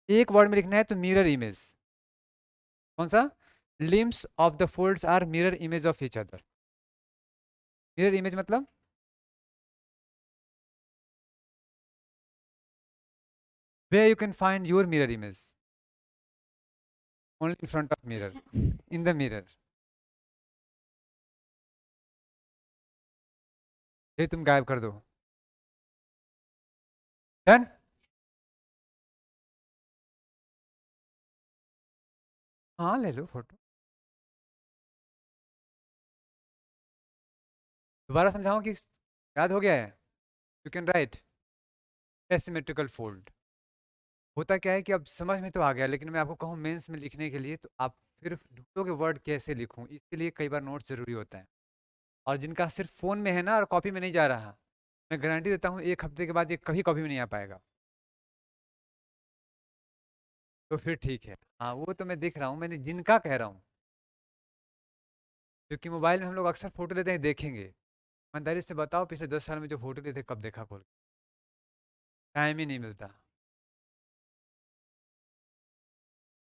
एक वर्ड में लिखना है तो मिरर इमेज। कौन सा? Limbs of the folds are mirror image of each other. Mirror image मतलब where you can find your mirror image only in front of mirror in the mirror। ये तुम गायब कर दो। डन। हाँ ले लो फोटो। दोबारा समझाऊं कि याद हो गया है? You can write asymmetrical fold. होता क्या है कि अब समझ में तो आ गया, लेकिन मैं आपको कहूँ मेंस में लिखने के लिए तो आप फिर ढूंढोगे वर्ड कैसे लिखूं, इसके लिए कई बार नोट्स जरूरी होता है। और जिनका सिर्फ फोन में है ना और कॉपी में नहीं जा रहा, मैं गारंटी देता हूँ एक हफ्ते के बाद ये कभी कॉपी में नहीं आ पाएगा। तो फिर ठीक है। हाँ वो तो मैं देख रहा हूँ, मैंने जिनका कह रहा हूँ। क्योंकि मोबाइल में हम लोग अक्सर फोटो लेते हैं, देखेंगे। ईमानदारी से बताओ पिछले 10 साल में जो फोटो लिए थे कब देखा खोल? टाइम ही नहीं मिलता।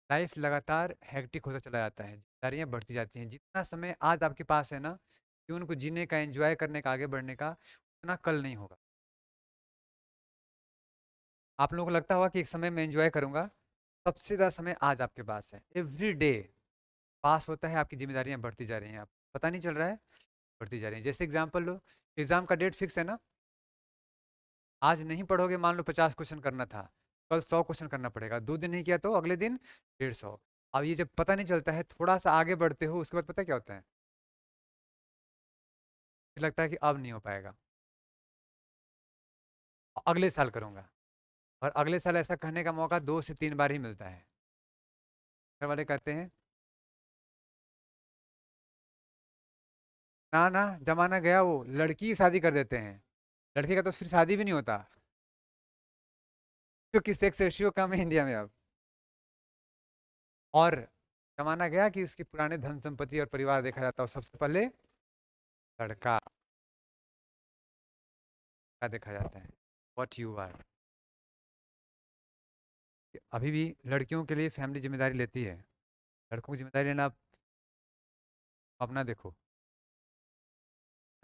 लाइफ लगातार हेक्टिक होता चला जाता है, जिम्मेदारियां बढ़ती जाती हैं। जितना समय आज आपके पास है ना, कि उनको जीने का, एंजॉय करने का, आगे बढ़ने का, उतना कल नहीं होगा। आप लोगों को लगता होगा कि एक समय में एंजॉय करूंगा, सबसे ज़्यादा समय आज आपके पास है। एवरी डे पास होता है, आपकी जिम्मेदारियां बढ़ती जा रही हैं, आप पता नहीं चल रहा है, बढ़ती जा रही हैं। जैसे एग्जाम्पल लो, एग्जाम का डेट फिक्स है ना। आज नहीं पढ़ोगे, मान लो 50 क्वेश्चन करना था, कल 100 क्वेश्चन करना पड़ेगा। 2 दिन नहीं किया तो अगले दिन 150। अब ये जब पता नहीं चलता है, थोड़ा सा आगे बढ़ते हो उसके बाद पता है क्या होता है? फिर लगता है कि अब नहीं हो पाएगा, अगले साल करूंगा। और अगले साल ऐसा कहने का मौका 2 से 3 बार ही मिलता है। घर वाले कहते हैं ना ना, जमाना गया, वो लड़की की शादी कर देते हैं। लड़के का तो फिर शादी भी नहीं होता, क्योंकि सेक्स रेशियो कम है इंडिया में अब। और जमाना गया कि उसके पुराने धन संपत्ति और परिवार देखा जाता है, सबसे पहले लड़का का देखा जाता है। What you are. अभी भी लड़कियों के लिए फैमिली जिम्मेदारी लेती है। लड़कों की जिम्मेदारी लेना, आप अपना देखो।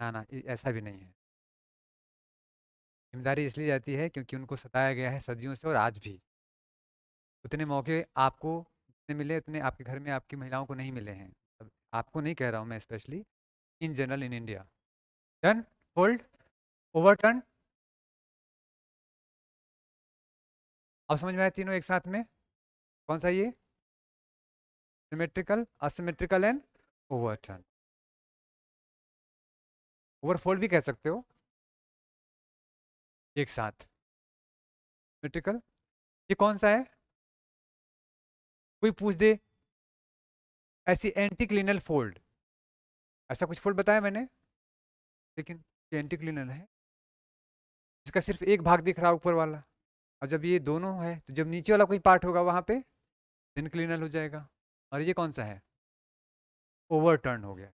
ना ना, ऐसा भी नहीं है। जिम्मेदारी इसलिए जाती है क्योंकि उनको सताया गया है सदियों से, और आज भी उतने मौके आपको जितने मिले उतने आपके घर में आपकी महिलाओं को नहीं मिले हैं। अब आपको नहीं कह रहा हूँ मैं, specially in general in India. Done. Hold. Overturn. अब समझ में आया तीनों एक साथ में? कौन सा ये? Symmetrical, asymmetrical and overturn. Overfold भी कह सकते हो एक साथ। सिमेट्रिकल। ये कौन सा है? कोई पूछ दे, ऐसी एंटीक्लिनल फोल्ड, ऐसा कुछ फोल्ड बताया मैंने? लेकिन ये एंटीक्लिनल है, इसका सिर्फ एक भाग दिख रहा है, ऊपर वाला। और जब ये दोनों है तो जब नीचे वाला कोई पार्ट होगा वहां पे इनक्लिनल हो जाएगा। और ये कौन सा है? ओवरटर्न हो गया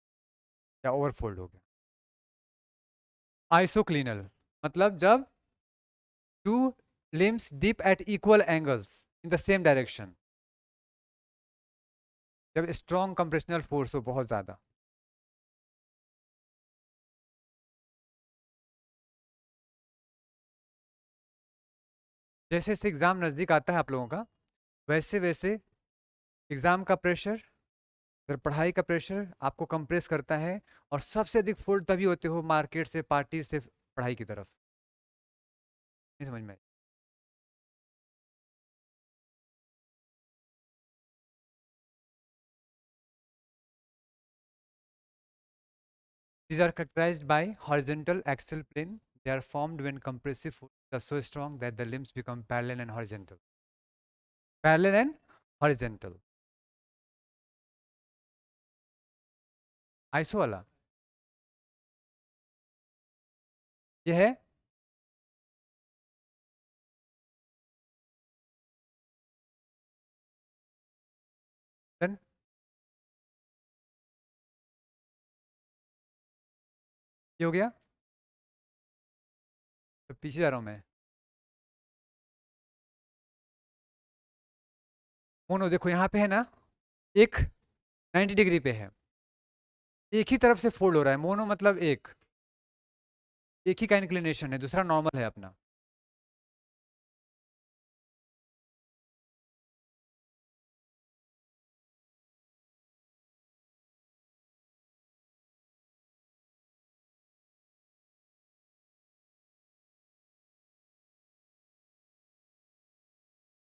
या ओवरफोल्ड हो गया। आइसोक्लिनल मतलब जब two limbs dip at equal angles in the same direction, जब स्ट्रॉन्ग कंप्रेशनल फोर्स हो बहुत ज्यादा। जैसे जैसे एग्जाम नजदीक आता है आप लोगों का, वैसे वैसे एग्जाम का प्रेशर, फिर पढ़ाई का प्रेशर आपको कंप्रेस करता है। और सबसे अधिक फोल्ड तभी होते हो मार्केट से, पार्टी से, पढ़ाई की तरफ। नहीं समझ में? These are characterized by horizontal axial plane. They are formed when compressive forces are so strong that the limbs become parallel and horizontal. Parallel and horizontal. Iso वाला ये है। डन। ये हो गया। तो पीछे जा रहा हूँ मैं। मोनो देखो यहाँ पे है ना, एक 90 डिग्री पे है, एक ही तरफ से फोल्ड हो रहा है। मोनो मतलब एक ही का इंक्लिनेशन है, दूसरा नॉर्मल है अपना।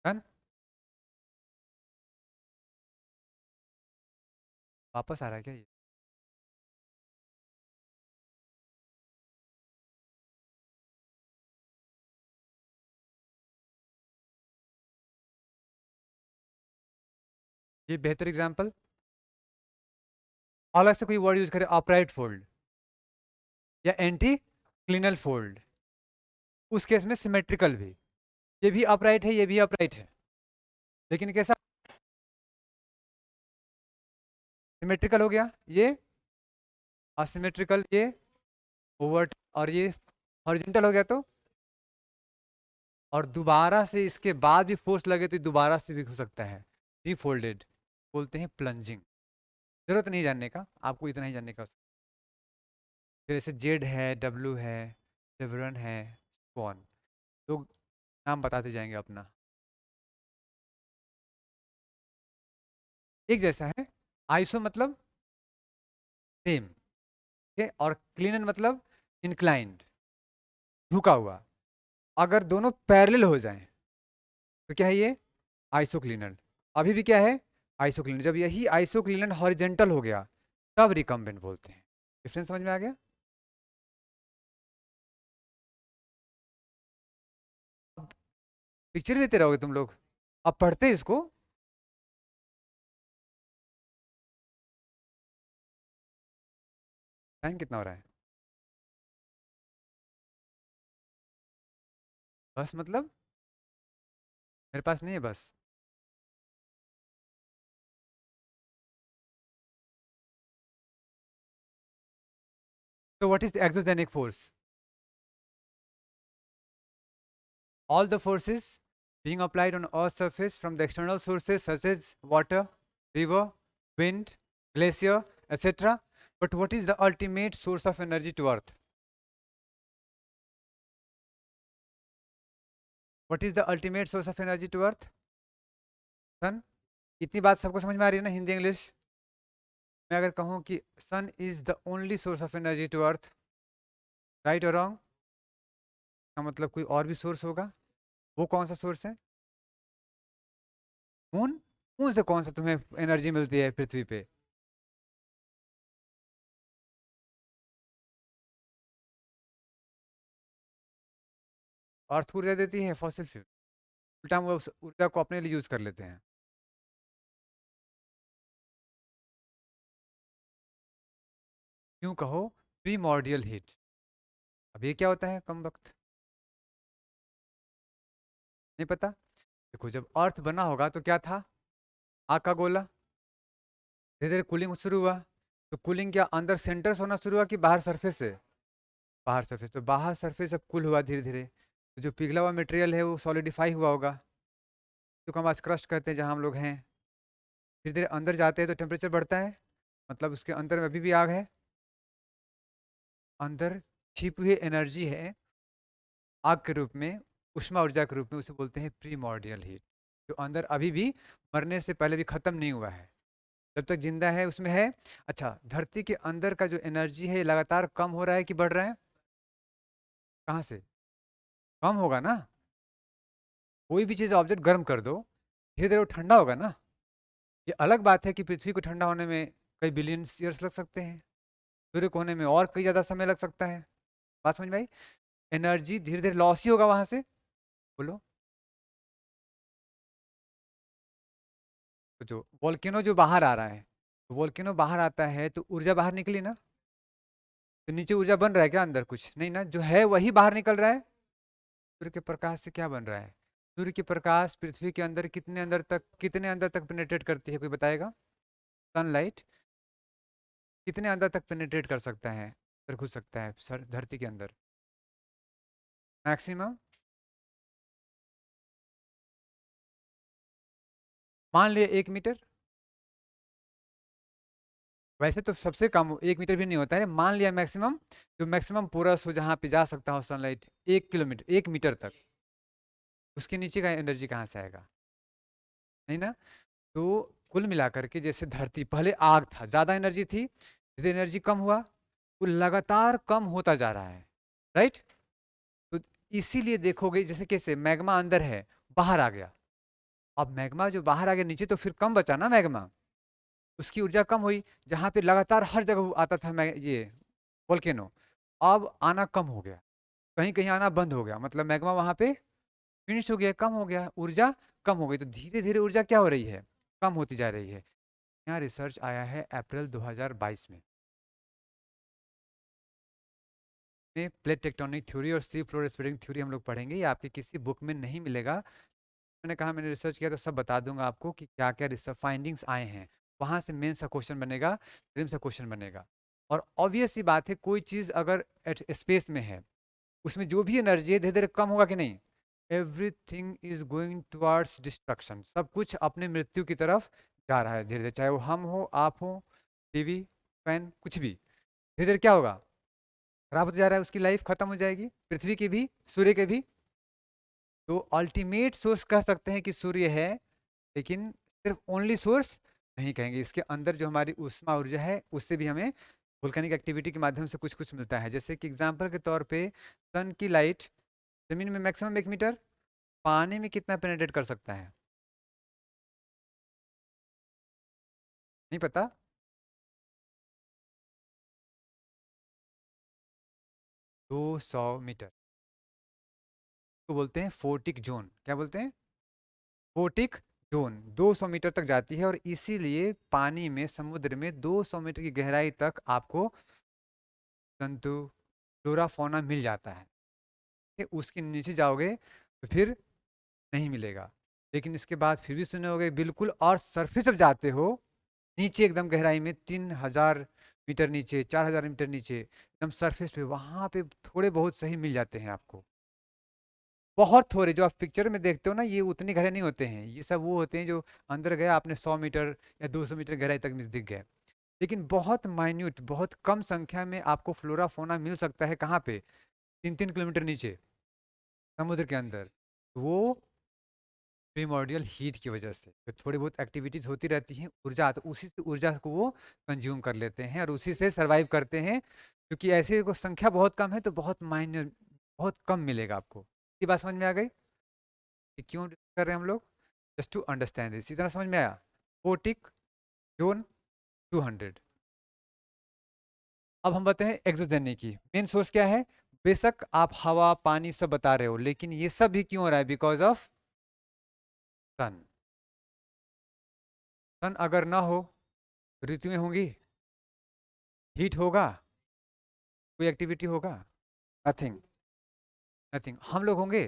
डन। वापस आ रहा है क्या ये बेहतर एग्जांपल। अलग से कोई वर्ड यूज करे, अपराइट फोल्ड या एंटी क्लिनल फोल्ड, उस केस में सिमेट्रिकल भी। ये भी अपराइट है, ये भी अपराइट है, लेकिन कैसा सिमेट्रिकल हो गया, ये असिमेट्रिकल, ये ओवर्ट, और ये हॉरिजॉन्टल हो गया। तो और दोबारा से इसके बाद भी फोर्स लगे तो ये दोबारा से भी हो सकता है रीफोल्डेड, बोलते हैं प्लंजिंग। जरूरत नहीं जानने का, आपको इतना ही जानने का। फिर ऐसे जेड है, डब्लू है, सेवरन है, स्पॉन, तो नाम बताते जाएंगे अपना। एक जैसा है। आइसो मतलब सेम, ठीक है, और क्लिनन मतलब इंक्लाइंड, झुका हुआ। अगर दोनों पैरेलल हो जाएं तो क्या है ये, आइसोक्लिनल। अभी भी क्या है, आइसोक्लिनल। जब यही आइसोक्लिनल हॉरिजेंटल हो गया तब रिकम्बेंट बोलते हैं। डिफरेंस समझ में आ गया। अब पिक्चर लेते रहोगे तुम लोग, अब पढ़ते इसको। टाइम कितना हो रहा है? बस मतलब मेरे पास नहीं है बस। तो what is exogenic force? All the forces being applied on Earth's surface from the external sources such as water, river, wind, glacier, etc. But what is the ultimate source of energy to Earth? What is the ultimate source of energy to Earth? सन। इतनी बात सबको समझ में आ रही है ना, Hindi English? मैं अगर कहूँ कि sun is the only source of energy to earth, right और रॉन्ग? का मतलब कोई और भी सोर्स होगा। वो कौन सा सोर्स है? मून। मून से कौन सा तुम्हें एनर्जी मिलती है पृथ्वी पे? अर्थ को ऊर्जा देती है फॉसिल फ्यूल, उल्टा हम उस ऊर्जा को अपने लिए यूज कर लेते हैं। क्यों कहो प्रीमॉर्डियल हीट। अब ये क्या होता है कम वक्त, नहीं पता? देखो जब अर्थ बना होगा तो क्या था, आग का गोला। धीरे धीरे कूलिंग शुरू हुआ, तो कूलिंग क्या अंदर सेंटर से होना शुरू हुआ कि बाहर सरफेस से? बाहर सरफेस, तो बाहर सरफेस अब कूल हुआ धीरे धीरे, तो जो पिघला हुआ मटेरियल है वो सॉलिडिफाई हुआ होगा, तो हम आज क्रस्ट कहते हैं जहाँ हम लोग हैं। धीरे धीरे अंदर जाते हैं तो टेम्परेचर बढ़ता है, मतलब उसके अंदर में अभी भी आग है। अंदर छिपी हुई एनर्जी है आग के रूप में, उष्मा ऊर्जा के रूप में, उसे बोलते हैं प्रीमॉर्डियल हीट, जो अंदर अभी भी मरने से पहले भी खत्म नहीं हुआ है, जब तक जिंदा है उसमें है। अच्छा, धरती के अंदर का जो एनर्जी है ये लगातार कम हो रहा है कि बढ़ रहा है? कहाँ से? कम होगा ना। कोई भी चीज़ ऑब्जेक्ट गर्म कर दो, धीरे धीरे वो ठंडा होगा ना। ये अलग बात है कि पृथ्वी को ठंडा होने में कई बिलियन ईयर्स लग सकते हैं, सूर्य को होने में और कई ज़्यादा समय लग सकता है। बात समझ में आई? एनर्जी धीरे धीरे लॉस ही होगा वहां से। बोलो। तो जो वोल्केनो जो बाहर आ रहा है, तो वोल्केनो बाहर आता है तो ऊर्जा बाहर निकली ना, तो नीचे ऊर्जा बन रहा है क्या अंदर? कुछ नहीं ना, जो है वही बाहर निकल रहा है। सूर्य के प्रकाश से क्या बन रहा है? सूर्य की प्रकाश पृथ्वी के अंदर कितने अंदर तक पेनिट्रेट करती है, कोई बताएगा? सनलाइट कितने अंदर तक पेनिट्रेट कर सकता है, अंदर घुस सकता है सर धरती के अंदर? मैक्सिमम मान लिया 1 मीटर, वैसे तो सबसे कम 1 मीटर भी नहीं होता है, मान लिया मैक्सिमम, जो मैक्सिमम पोरस हो जहाँ पे जा सकता हो सनलाइट 1 किलोमीटर 1 मीटर तक, उसके नीचे का एनर्जी कहाँ से आएगा? नहीं ना। तो कुल मिलाकर के जैसे धरती पहले आग था, ज्यादा एनर्जी थी, धीरे एनर्जी कम हुआ, वो लगातार कम होता जा रहा है, राइट। तो इसीलिए देखोगे जैसे कैसे मैग्मा अंदर है, बाहर आ गया, अब मैग्मा जो बाहर आ गया नीचे तो फिर कम बचा ना मैग्मा, उसकी ऊर्जा कम हुई, जहाँ पे लगातार हर जगह आता था ये वोल्केनो, अब आना कम हो गया, कहीं कहीं आना बंद हो गया, मतलब मैग्मा वहां पे फिनिश हो गया, कम हो गया, ऊर्जा कम हो गई, तो धीरे धीरे ऊर्जा क्या हो रही है, कम होती जा रही है। यहाँ रिसर्च आया है अप्रैल 2022 में प्लेट टेक्टोनिक थ्योरी और सी फ्लोर स्प्रेडिंग थ्योरी हम लोग पढ़ेंगे, ये आपके किसी बुक में नहीं मिलेगा। मैंने कहा मैंने रिसर्च किया तो सब बता दूंगा आपको कि क्या क्या रिसर्च फाइंडिंग्स आए हैं, वहां से मेन सा क्वेश्चन बनेगा, प्रीलिम सा क्वेश्चन बनेगा। और ऑब्वियस सी बात है, कोई चीज़ अगर एट स्पेस में है, उसमें जो भी एनर्जी है धीरे धीरे कम होगा कि नहीं, everything is going towards destruction, सब कुछ अपने मृत्यु की तरफ जा रहा है धीरे धीरे, चाहे वो हम हो, आप हो, टीवी, फैन, कुछ भी धीरे धीरे क्या होगा, खराब होता जा रहा है, उसकी लाइफ खत्म हो जाएगी, पृथ्वी की भी, सूर्य के भी। तो अल्टीमेट सोर्स कह सकते हैं कि सूर्य है, लेकिन सिर्फ ओनली सोर्स नहीं कहेंगे, इसके अंदर जो हमारी ऊष्मा ऊर्जा है उससे भी हमें वोल्केनिक एक्टिविटी के माध्यम से कुछ कुछ मिलता है। जैसे कि एग्जांपल के तौर पे सन की लाइट जमीन में मैक्सिमम 1 मीटर, पानी में कितना पेनिट्रेट कर सकता है, नहीं पता। 200 मीटर तो बोलते हैं फोर्टिक जोन, क्या बोलते हैं, फोर्टिक जोन 200 मीटर तक जाती है, और इसीलिए पानी में, समुद्र में 200 मीटर की गहराई तक आपको जंतु, फ्लोरा फौना मिल जाता है। ठीक, उसके नीचे जाओगे तो फिर नहीं मिलेगा, लेकिन इसके बाद फिर भी सुने होगे बिल्कुल, और सरफेस जब जाते हो नीचे एकदम गहराई में 3000 मीटर नीचे, 4000 मीटर नीचे एकदम सरफेस पे, वहां पे थोड़े बहुत सही मिल जाते हैं आपको, बहुत थोड़े, जो आप पिक्चर में देखते हो ना ये उतने गहरे नहीं होते हैं, ये सब वो होते हैं जो अंदर गया आपने 100 मीटर या 200 मीटर गहराई तक में दिख गए, लेकिन बहुत माइन्यूट, बहुत कम संख्या में आपको फ्लोरा फोना मिल सकता है, कहाँ पे, 3-3 किलोमीटर नीचे समुद्र के अंदर। वो प्रीमोर्डियल हीट की वजह से तो थोड़ी बहुत एक्टिविटीज होती रहती हैं, ऊर्जा तो उसी से ऊर्जा को वो कंज्यूम कर लेते हैं और उसी से सरवाइव करते हैं, क्योंकि ऐसे को संख्या बहुत कम है तो बहुत मायने, बहुत कम मिलेगा आपको। ये बात समझ में आ गई कि क्यों कर रहे हैं हम लोग, जस्ट टू अंडरस्टैंड दिस, इतना समझ में आया। फोर्टिक जोन 200। अब हम बताते हैं एक्सोजेनिक की मेन सोर्स क्या है। बेशक आप हवा पानी सब बता रहे हो, लेकिन ये सब भी क्यों हो रहा है, बिकॉज ऑफ सन। सन अगर ना हो ऋतुएं होंगी, हीट होगा, कोई एक्टिविटी होगा, नथिंग, नथिंग। हम लोग होंगे,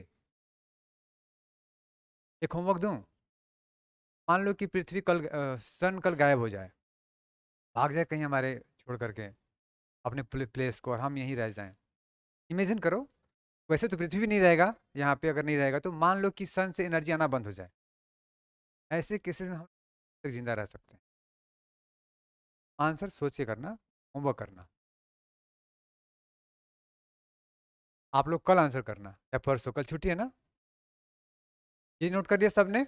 एक होमवर्क दूं, मान लो कि पृथ्वी कल सन कल गायब हो जाए, भाग जाए कहीं हमारे छोड़ करके अपने प्लेस को, और हम यहीं रह जाएं, इमेजिन करो। वैसे तो पृथ्वी भी नहीं रहेगा यहाँ पे, अगर नहीं रहेगा तो मान लो कि सन से एनर्जी आना बंद हो जाए, ऐसे केसेस में हम तक जिंदा रह सकते हैं। आंसर सोच के करना, होमवर्क करना, आप लोग कल आंसर करना या परसों, कल छुट्टी है ना, ये नोट कर दिया सबने।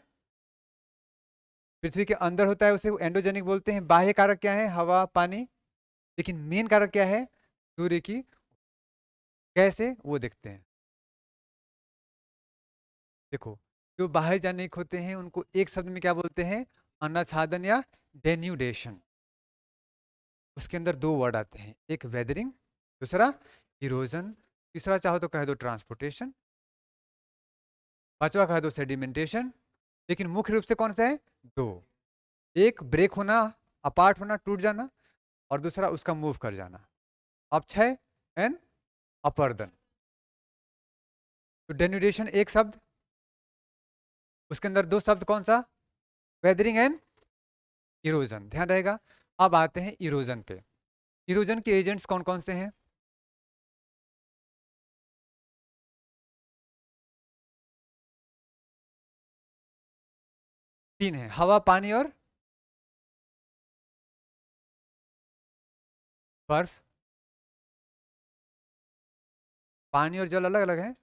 पृथ्वी के अंदर होता है उसे एंडोजेनिक बोलते हैं, बाह्य कारक क्या है, हवा पानी, लेकिन मेन कारक क्या है, सूर्य की, कैसे वो देखते हैं। देखो, जो बाहर जानिक होते हैं उनको एक शब्द में क्या बोलते हैं, अनाच्छादन या डेन्यूडेशन। उसके अंदर दो वर्ड आते हैं, एक वेदरिंग, दूसरा इरोजन, तीसरा चाहो तो कह दो ट्रांसपोर्टेशन, पांचवा कह दो सेडिमेंटेशन। लेकिन मुख्य रूप से कौन सा है, दो, एक ब्रेक होना, अपार्ट होना, टूट जाना, और दूसरा उसका मूव कर जाना। अब छह, एन अपर्दन। तो डेन्यूडेशन एक शब्द, उसके अंदर दो शब्द, कौन सा, वेदरिंग एंड इरोजन, ध्यान रहेगा। अब आते हैं इरोजन पे। इरोजन के एजेंट्स कौन कौन से हैं, तीन है, हवा, पानी और बर्फ। पानी और जल अलग अलग है।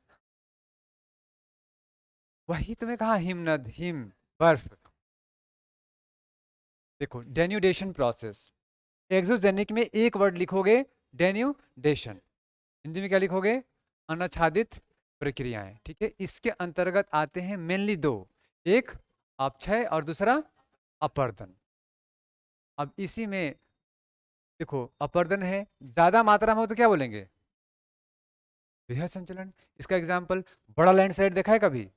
वही तुम्हें कहा, हिमनद, हिम, बर्फ। देखो, डेन्यूडेशन प्रोसेस, एक्सोजेनिक में एक वर्ड लिखोगे, डेन्यूडेशन। हिंदी में क्या लिखोगे? अनाच्छादित प्रक्रियाएं। ठीक है, इसके अंतर्गत आते हैं मेनली दो, एक अपक्षय और दूसरा अपर्दन। अब इसी में देखो, अपर्दन है, ज्यादा मात्रा में हो तो क्या बोलेंगे? विहर संचलन। इसका एग्जाम्पल, बड़ा लैंडस्लाइड देखा है कभी?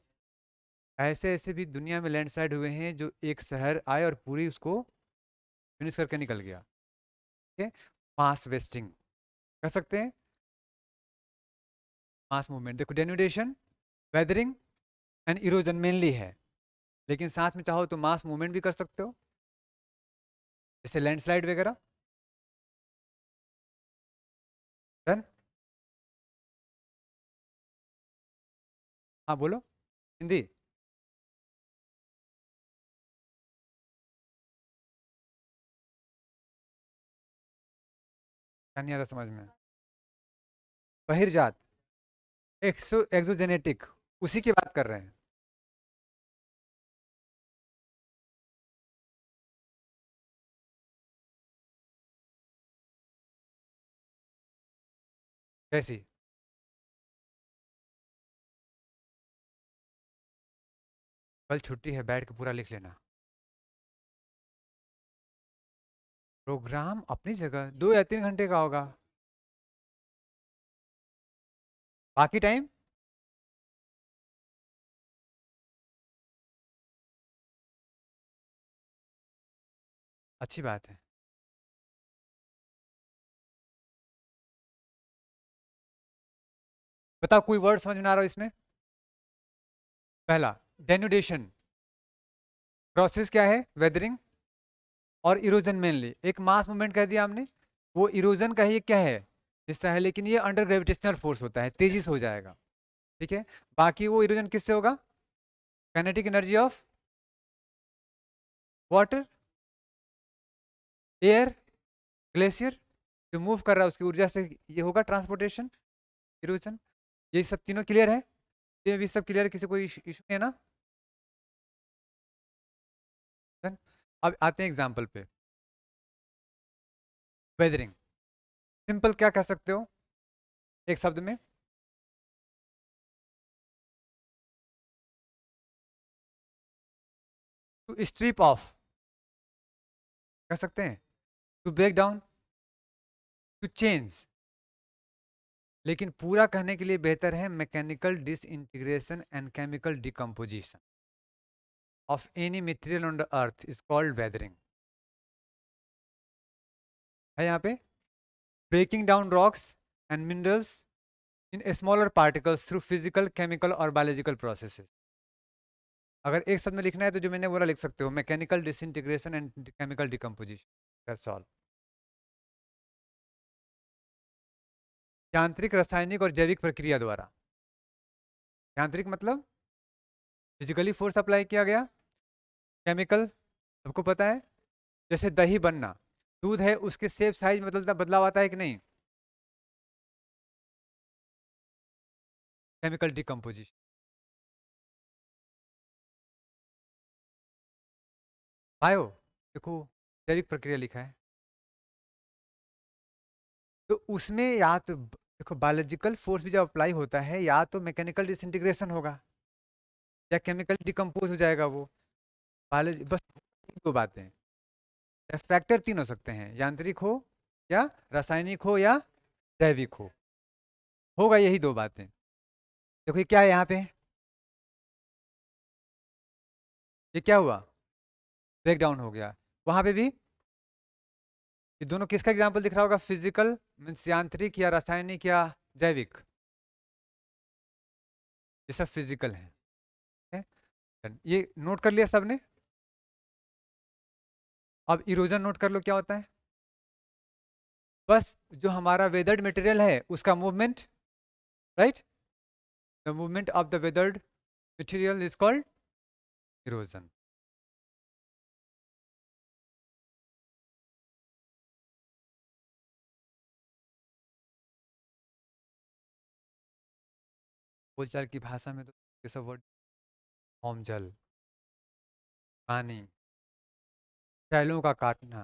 ऐसे ऐसे भी दुनिया में लैंडस्लाइड हुए हैं जो एक शहर आए और पूरी उसको फिनिश करके निकल गया। ठीक है, मास वेस्टिंग कर सकते हैं, मास मूवमेंट। देखो, denudation, weathering and erosion mainly है, लेकिन साथ में चाहो तो मास मूवमेंट भी कर सकते हो, जैसे लैंडस्लाइड वगैरह। डन। हाँ बोलो, हिंदी। क्या नहीं आ रहा समझ में? बहिर्जात, एक्सोजेनेटिक, उसी की बात कर रहे हैं। कैसी? कल छुट्टी है, बैठ के पूरा लिख लेना। प्रोग्राम अपनी जगह 2 या 3 घंटे का होगा, बाकी टाइम। अच्छी बात है। बताओ, कोई वर्ड समझ में आ रहा हो इसमें? पहला, डेन्यूडेशन प्रोसेस क्या है? वेदरिंग और इरोजन मेनली। एक मास मूवमेंट कह दिया हमने, वो इरोजन का ही क्या है? हिस्सा है, लेकिन ये अंडर ग्रेविटेशनल फोर्स होता है, तेजी से हो जाएगा। ठीक है, बाकी वो इरोजन किससे होगा? Kinetic energy of water, air, glacier, जो मूव कर रहा है उसकी ऊर्जा से ये होगा ट्रांसपोर्टेशन, इरोजन। ये सब तीनों क्लियर है? ये भी सब क्लियर है, किसी कोई इशू नहीं है ना? Done? अब आते हैं एग्जाम्पल पे। वेदरिंग सिंपल क्या कह सकते हो एक शब्द में? टू स्ट्रिप ऑफ कह सकते हैं, to break down, to change. लेकिन पूरा कहने के लिए बेहतर है mechanical disintegration and chemical decomposition of any material on the earth is called weathering. है यहाँ पे, breaking down rocks and minerals in smaller particles through physical, chemical और बायोलॉजिकल प्रोसेसेस। अगर एक शब्द में लिखना है तो जो मैंने बोला लिख सकते हो, mechanical disintegration and chemical decomposition, that's all. यांत्रिक, रासायनिक और जैविक प्रक्रिया द्वारा। यांत्रिक मतलब फिजिकली फोर्स अप्लाई किया गया, केमिकल सबको पता है, जैसे दही बनना, दूध है उसके शेप साइज में बदलता बदलाव आता है कि नहीं? Chemical decomposition. बायो, देखो जैविक प्रक्रिया लिखा है, तो उसमें या तो देखो बायोलॉजिकल फोर्स भी जब अप्लाई होता है, या तो मैकेनिकल डिसइंटीग्रेशन होगा या केमिकल डिकम्पोज हो जाएगा वो। बायोलॉजी बस दो बातें हैं, फैक्टर तीन हो सकते हैं, यांत्रिक हो या रासायनिक हो या जैविक हो, होगा यही दो बातें। देखो ये क्या है यहाँ पे, ये क्या हुआ? ब्रेक डाउन हो गया। वहां पे भी ये दोनों किसका एग्जाम्पल दिख रहा होगा? फिजिकल मीन्स यांत्रिक या रासायनिक या जैविक? ये सब फिजिकल है। ठीक है? ये नोट कर लिया सबने? अब इरोजन नोट कर लो क्या होता है। बस जो हमारा वेदर्ड मटेरियल है उसका movement, right? The movement of the weathered material is called erosion. बोलचाल की भाषा में तो ये सब वर्ड, ओम जल, पानी, शैलों का काटना।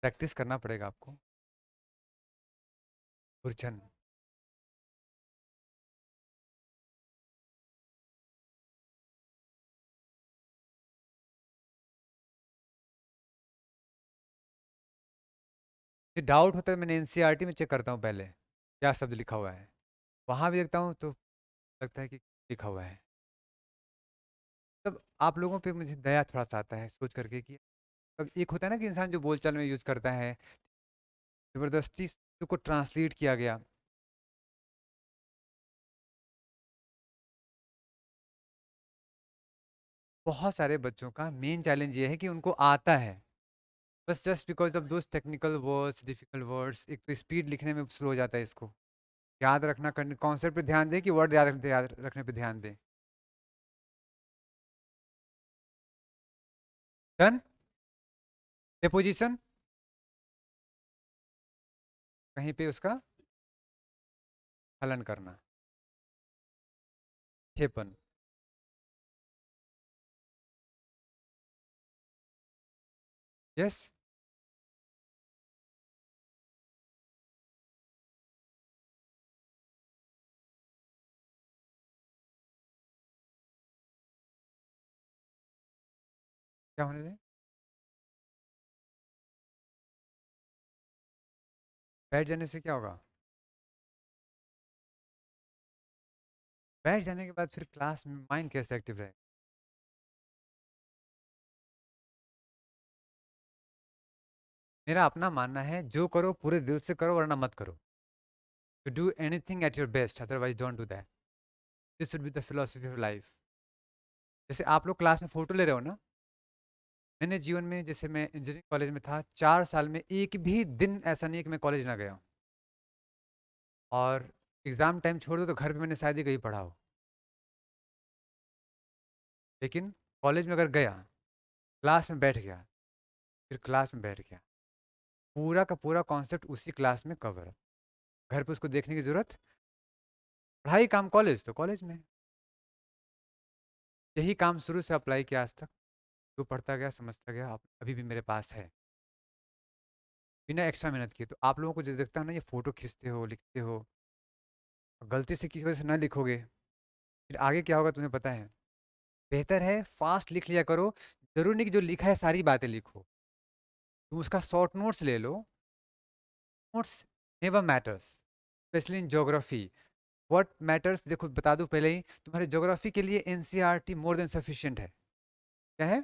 प्रैक्टिस करना पड़ेगा आपको। गुरचन। ये डाउट होता है, मैंने एनसीईआरटी में चेक करता हूँ पहले क्या शब्द लिखा हुआ है, वहां भी देखता हूँ तो लगता है कि लिखा हुआ है। तब आप लोगों पे मुझे दया थोड़ा सा आता है सोच करके कि अब एक होता है ना कि इंसान जो बोलचाल में यूज करता है, जबरदस्ती को ट्रांसलेट किया गया। बहुत सारे बच्चों का मेन चैलेंज ये है कि उनको आता है, बस just because of those technical words, difficult words, एक तो स्पीड लिखने में स्लो हो जाता है। इसको याद रखना, करने कॉन्सेप्ट पे ध्यान दें कि वर्ड याद रखने पे ध्यान दें। डन। डिपोजिशन, कहीं पे उसका हलन करना। ठेपन। यस। क्या होने दें? बैठ जाने से क्या होगा? बैठ जाने के बाद फिर क्लास में माइंड कैसे एक्टिव रहे? मेरा अपना मानना है, जो करो पूरे दिल से करो वरना मत करो। To do anything at your best, otherwise don't do that. This should be the philosophy of life. जैसे आप लोग क्लास में फोटो ले रहे हो ना, मैंने जीवन में, जैसे मैं इंजीनियरिंग कॉलेज में था, 4 साल में एक भी दिन ऐसा नहीं है कि मैं कॉलेज ना गया हूँ। और एग्ज़ाम टाइम छोड़ दो तो घर पे मैंने शायद ही कहीं पढ़ा हो, लेकिन कॉलेज में अगर गया, क्लास में बैठ गया, फिर क्लास में बैठ गया, पूरा का पूरा कॉन्सेप्ट उसी क्लास में कवर है। घर पे उसको देखने की ज़रूरत, पढ़ाई काम कॉलेज तो कॉलेज में। यही काम शुरू से अप्लाई किया आज तक, जो पढ़ता गया समझता गया, आप अभी भी मेरे पास है, बिना एक्स्ट्रा मेहनत किए। तो आप लोगों को जो देखता हूँ ना, ये फ़ोटो खींचते हो, लिखते हो, गलती से किसी वजह से ना लिखोगे, फिर आगे क्या होगा तुम्हें पता है? बेहतर है फास्ट लिख लिया करो। जरूरी नहीं कि जो लिखा है सारी बातें लिखो, तुम उसका शॉर्ट नोट्स ले लो। Notes never matters, specially in geography. What matters, देखो बता दूं पहले ही, तुम्हारे ज्योग्राफी के लिए एनसीईआरटी मोर देन सफिशिएंट है। क्या है?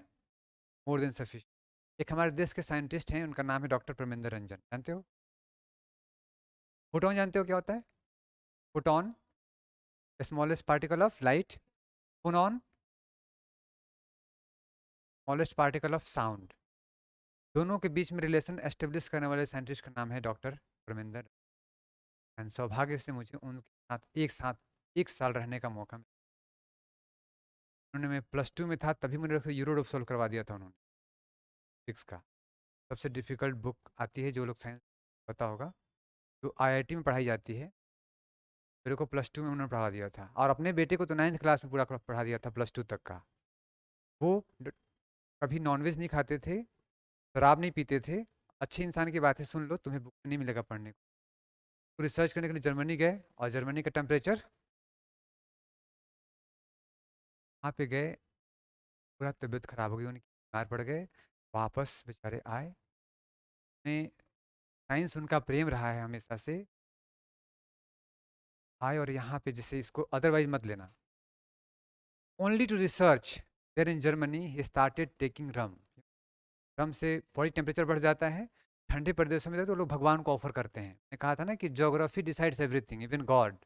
More than sufficient. एक हमारे देश के साइंटिस्ट हैं, उनका नाम है डॉक्टर परमेंद्र रंजन, जानते हो? फोटोन जानते हो क्या होता है? Photon, smallest particle of light. Phonon, smallest particle of sound. दोनों के बीच में रिलेशन एस्टेब्लिश करने वाले साइंटिस्ट का नाम है डॉक्टर परमेंद्र। एंड सौभाग्य से मुझे उनके साथ एक साल रहने का मौका मिला। उन्होंने, मैं +2 में था तभी मैंने यूरोप सॉल्व करवा दिया था उन्होंने, फिजिक्स का। सबसे डिफिकल्ट बुक आती है, जो लोग साइंस पता होगा, जो आईआईटी में पढ़ाई जाती है, मेरे को +2 में उन्होंने पढ़ा दिया था। और अपने बेटे को तो 9th क्लास में पूरा पढ़ा दिया था, +2 तक का। वो कभी नॉनवेज नहीं खाते थे, शराब नहीं पीते थे। अच्छे इंसान की बातें सुन लो, तुम्हें बुक नहीं मिलेगा पढ़ने को। तो रिसर्च करने के लिए जर्मनी गए, और जर्मनी का टेम्परेचर, वहाँ पे गए, पूरा तबीयत खराब हो गई उनकी, बीमार पड़ गए। वापस बेचारे आए, ने साइंस उनका प्रेम रहा है हमेशा से। आए और यहाँ पे, जैसे इसको अदरवाइज मत लेना, only to research there in Germany ही स्टार्टेड टेकिंग रम। रम से बॉडी टेम्परेचर बढ़ जाता है, ठंडे प्रदेशों में जाते तो लोग भगवान को ऑफर करते हैं। मैं कहा था ना कि geography decides everything, even God.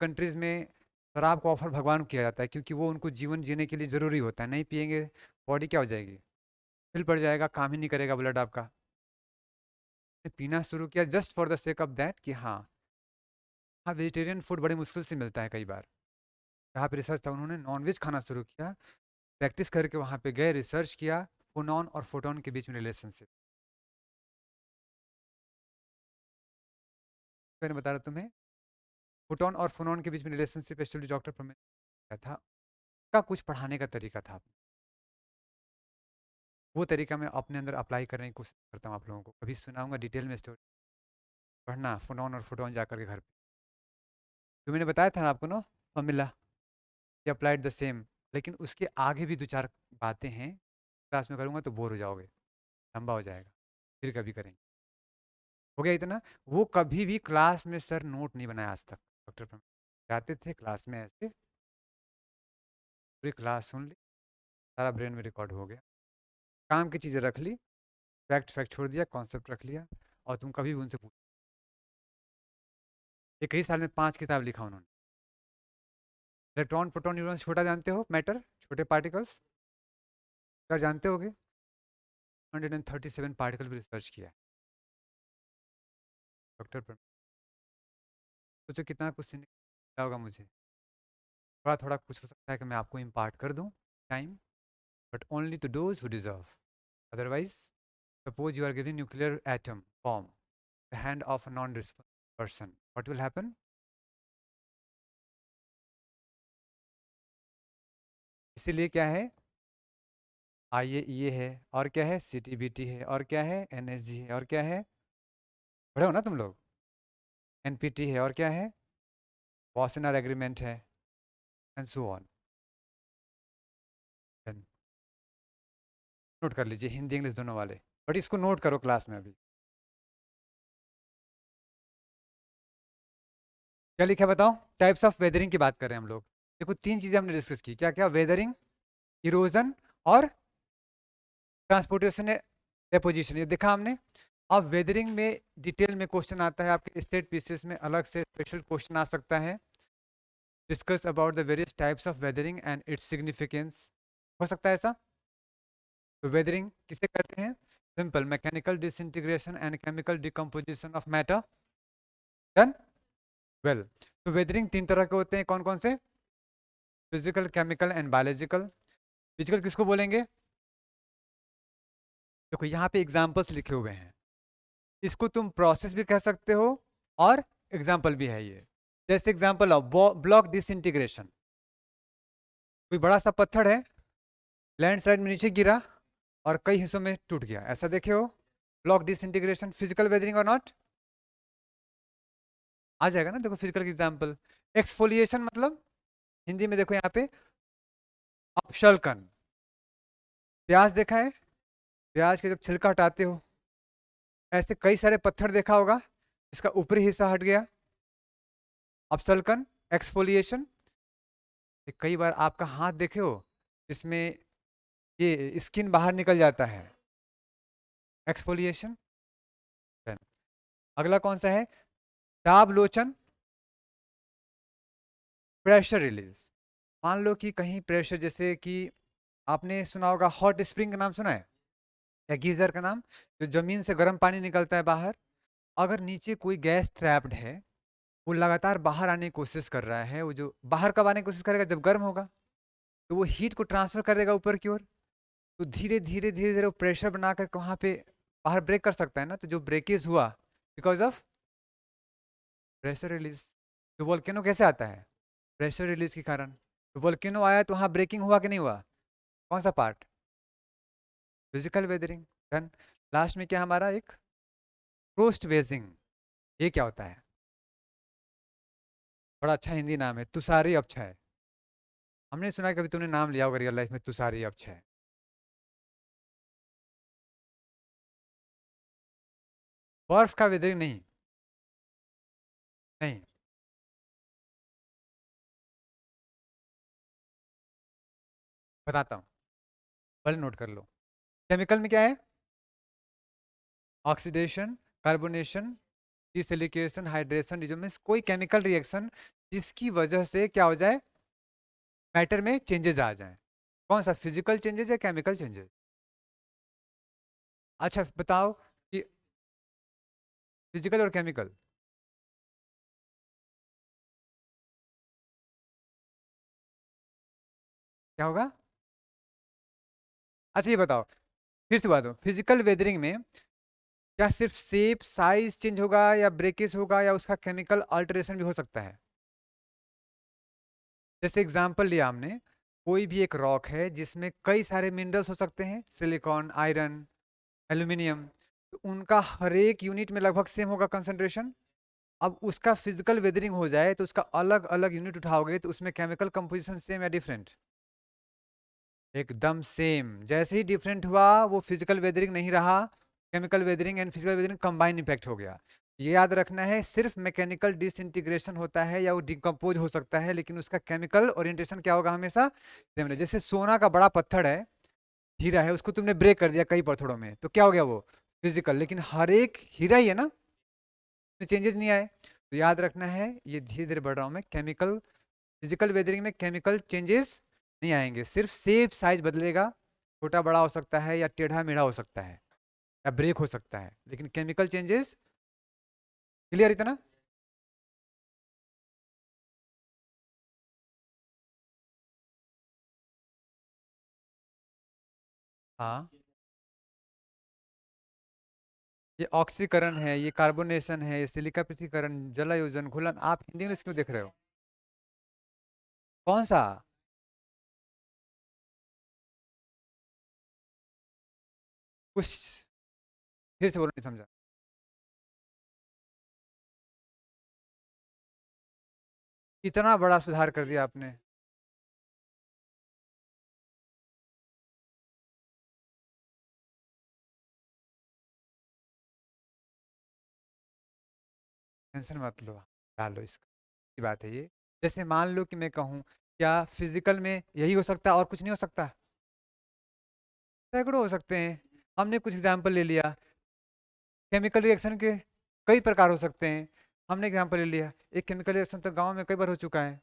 Countries में शराब को ऑफर भगवान को किया जाता है, क्योंकि वो उनको जीवन जीने के लिए ज़रूरी होता है। नहीं पियेंगे, बॉडी क्या हो जाएगी? फिल पड़ जाएगा, काम ही नहीं करेगा ब्लड आपका। पीना शुरू किया just for the sake of that कि हाँ, हाँ वेजिटेरियन फूड बड़ी मुश्किल से मिलता है कई बार। जहाँ पे रिसर्च था, उन्होंने नॉनवेज खाना शुरू किया, प्रैक्टिस करके वहाँ पे गए, रिसर्च किया, फोनॉन और फोटोन के बीच में रिलेशनशिप। मैंने बताया तुम्हें, फोटोन और फोनोन के बीच में रिलेशनशिप एस्टेब्लिश डॉक्टर प्रमेय था, का कुछ पढ़ाने का तरीका था, वो तरीका मैं अपने अंदर अप्लाई करने की कोशिश करता हूँ आप लोगों को। कभी सुनाऊंगा डिटेल में स्टोरी, पढ़ना फोनोन और फोटोन जाकर के घर पे। जो मैंने बताया था ना आपको ना फॉर्मूला, अप्लाइड द सेम, लेकिन उसके आगे भी दो चार बातें हैं, क्लास में करूँगा तो बोर हो जाओगे, लंबा हो जाएगा, फिर कभी करेंगे। हो गया इतना। वो कभी भी क्लास में सर नोट नहीं बनाया आज तक, डॉक्टर जाते थे क्लास में ऐसे, पूरी क्लास सुन ली, सारा ब्रेन में रिकॉर्ड हो गया, काम की चीज़ें रख ली, फैक्ट फैक्ट छोड़ दिया, कॉन्सेप्ट रख लिया, और तुम कभी भी उनसे पूछ। एक ही साल में 5 किताब लिखा उन्होंने। इलेक्ट्रॉन प्रोटॉन न्यूट्रॉन छोटा जानते हो, मैटर, छोटे पार्टिकल्स, क्या जानते होगे? 137 पार्टिकल भी रिसर्च किया है डॉक्टर पर। सोचो कितना कुछ सीखने को मिला होगा मुझे। थोड़ा थोड़ा कुछ हो सकता है कि मैं आपको इम्पार्ट कर दूँ time, but only to those who deserve. Otherwise suppose you are giving nuclear atom bomb the hand of a non responsible person, what will happen? इसीलिए क्या है, IAEA है, और क्या है, CTBT है, और क्या है, NSG है, और क्या है, पढ़े हो ना तुम लोग, NPT है, और क्या है, वासेनार एग्रीमेंट है, एंड सो ऑन। नोट कर लीजिए, हिंदी इंग्लिश दोनों वाले, बट इसको नोट करो क्लास में। अभी क्या लिखा है बताओ? टाइप्स ऑफ वेदरिंग की बात कर रहे हैं हम लोग। देखो 3 चीजें हमने डिस्कस की, क्या क्या? वेदरिंग, इरोजन और ट्रांसपोर्टेशन, डेपोजिशन, ये देखा हमने। अब वेदरिंग में डिटेल में क्वेश्चन आता है आपके स्टेट पीसेस में, अलग से स्पेशल क्वेश्चन आ सकता है, discuss about the various types of weathering and its significance, हो सकता है ऐसा। तो वेदरिंग किसे कहते हैं? Simple, mechanical disintegration and chemical decomposition of matter. Done, well. तो वेदरिंग 3 तरह के होते हैं, कौन कौन से? Physical, chemical and biological. Physical किसको बोलेंगे? देखो यहाँ पे एग्जाम्पल्स लिखे हुए हैं, इसको तुम प्रोसेस भी कह सकते हो और एग्जाम्पल भी है ये। जैसे एग्जाम्पल ऑफ ब्लॉक डिसइंटीग्रेशन, कोई बड़ा सा पत्थर है, लैंडस्लाइड में नीचे गिरा और कई हिस्सों में टूट गया, ऐसा देखे हो? ब्लॉक डिसइंटीग्रेशन, फिजिकल वेदरिंग और नॉट? आ जाएगा ना, देखो फिजिकल एग्जाम्पल। एक्सफोलिएशन मतलब हिंदी में देखो यहाँ पे, अपशल्कन। प्याज देखा है, प्याज के जब छिलका हटाते हो, ऐसे कई सारे पत्थर देखा होगा, इसका ऊपरी हिस्सा हट गया, अपसल्कन, एक्सफोलिएशन। कई बार आपका हाथ देखे हो जिसमें ये स्किन बाहर निकल जाता है, एक्सफोलिएशन। अगला कौन सा है? दाब लोचन, प्रेशर रिलीज। मान लो कि कहीं प्रेशर, जैसे कि आपने सुना होगा हॉट स्प्रिंग का नाम सुना है, या गीजर का नाम, जो जमीन से गर्म पानी निकलता है बाहर। अगर नीचे कोई गैस ट्रैप्ड है, वो लगातार बाहर आने की कोशिश कर रहा है, वो जो बाहर कब आने की कोशिश करेगा? जब गर्म होगा, तो वो हीट को ट्रांसफर करेगा ऊपर की ओर, तो धीरे धीरे धीरे धीरे वो प्रेशर बनाकर वहां पे बाहर ब्रेक कर सकता है ना। तो जो ब्रेकेज हुआ बिकॉज ऑफ प्रेशर रिलीज। तो वोल्केनो कैसे आता है? प्रेशर रिलीज के कारण। तो वोल्केनो आया तो वहां ब्रेकिंग हुआ कि नहीं हुआ? कौन सा part? Physical weathering. Done. Last में क्या हमारा एक फ्रोस्ट वेजिंग, ये क्या होता है? बड़ा अच्छा हिंदी नाम है, तुषारी अपक्षय। हमने सुना है, कभी तुमने नाम लिया होगा रियल लाइफ में, तुषारी अपक्षय। बर्फ का वेदरिंग नहीं, नहीं, बताता हूँ, पहले नोट कर लो। केमिकल में क्या है? ऑक्सीडेशन, कार्बोनेशन, डिसिलिकेशन, हाइड्रेशन, डिजोमिस, कोई केमिकल रिएक्शन जिसकी वजह से क्या हो जाए? मैटर में चेंजेस आ जाए। कौन सा? फिजिकल चेंजेस या केमिकल चेंजेस? अच्छा बताओ कि फिजिकल और केमिकल क्या होगा? अच्छा ये बताओ, फिर से बात हो, फिजिकल वेदरिंग में क्या सिर्फ शेप साइज चेंज होगा या ब्रेकेज होगा या उसका केमिकल अल्टरेशन भी हो सकता है? जैसे एग्जांपल लिया हमने, कोई भी एक रॉक है जिसमें कई सारे मिनरल्स हो सकते हैं, सिलिकॉन, आयरन, एल्यूमिनियम, तो उनका हर एक यूनिट में लगभग सेम होगा कंसंट्रेशन। अब उसका फिजिकल वेदरिंग हो जाए तो उसका अलग अलग यूनिट उठाओगे तो उसमें केमिकल कंपोजिशन सेम या डिफरेंट? एकदम सेम। जैसे ही डिफरेंट हुआ वो फिजिकल वेदरिंग नहीं रहा, chemical weathering and physical weathering combine impact हो गया। ये याद रखना है, सिर्फ मैकेनिकल डिसइंटीग्रेशन होता है या वो डिकम्पोज हो सकता है, लेकिन उसका केमिकल ओरिएंटेशन क्या होगा? हमेशा सेम रहे। जैसे सोना का बड़ा पत्थर है, हीरा है, उसको तुमने ब्रेक कर दिया कई पत्थरों में, तो क्या हो गया? वो फिजिकल, लेकिन हर एक हीरा ही है ना, चेंजेस नहीं आए। तो याद रखना है, ये धीरे धीरे बढ़ रहा हूँ मैं, केमिकल फिजिकल वेदरिंग में केमिकल चेंजेस नहीं आएंगे, सिर्फ शेप साइज बदलेगा, छोटा बड़ा हो सकता है या टेढ़ा मेढ़ा हो सकता है या ब्रेक हो सकता है, लेकिन केमिकल चेंजेस। क्लियर इतना? हाँ, ये ऑक्सीकरण है, ये कार्बोनेशन है, ये सिलिका पृथक्करण, जलायोजन, घुलन। आप हिंदी इंग्लिश क्यों देख रहे हो? कौन सा? कुछ फिर से बोलो, नहीं समझा। इतना बड़ा सुधार कर दिया आपने। टेंशन मत लो, डालो इसकी बात है ये। जैसे मान लो कि मैं कहूँ, क्या फिजिकल में यही हो सकता है और कुछ नहीं हो सकता? सैकड़ों हो सकते हैं। हमने कुछ एग्जाम्पल ले लिया, केमिकल रिएक्शन के कई प्रकार हो सकते हैं। हमने एग्जाम्पल ले लिया, एक केमिकल रिएक्शन तो गांव में कई बार हो चुका है।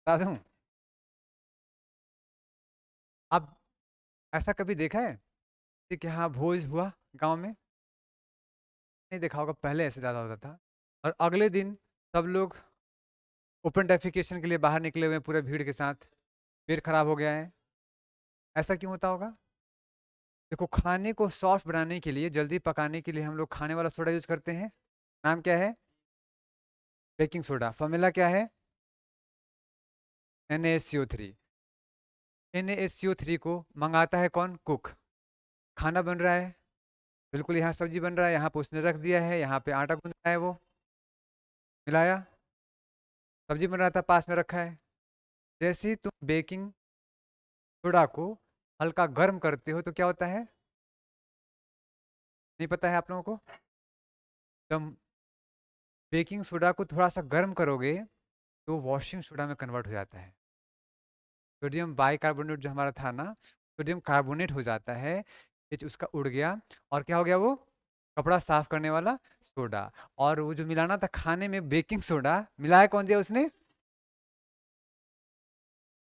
बता दूं? अब ऐसा कभी देखा है कि हाँ भोज हुआ गांव में? नहीं देखा होगा, पहले ऐसे ज़्यादा होता था। और अगले दिन सब लोग ओपन डेफिकेशन के लिए बाहर निकले हुए हैं पूरे भीड़ के साथ, पेट खराब हो गया है। ऐसा क्यों होता होगा? देखो, खाने को सॉफ्ट बनाने के लिए, जल्दी पकाने के लिए हम लोग खाने वाला सोडा यूज करते हैं। नाम क्या है? Baking soda. फॉर्मूला क्या है? NaSCO3। NaSCO3 को मंगाता है कौन? कुक। खाना बन रहा है, बिल्कुल, यहाँ सब्जी बन रहा है, यहाँ पे उसने रख दिया है, यहाँ पे आटा गूंद रहा है, वो मिलाया, सब्जी बन रहा था, पास में रखा है। जैसे ही तुम बेकिंग सोडा को हल्का गर्म करते हो तो क्या होता है? नहीं पता है आप लोगों को? तुम बेकिंग सोडा को थोड़ा सा गर्म करोगे तो वॉशिंग सोडा में कन्वर्ट हो जाता है। सोडियम बाइकार्बोनेट जो हमारा था ना, सोडियम कार्बोनेट हो जाता है, ये जो उसका उड़ गया, और क्या हो गया? वो कपड़ा साफ करने वाला सोडा। और वो जो मिलाना था खाने में, बेकिंग सोडा मिलाया कौन दिया उसने?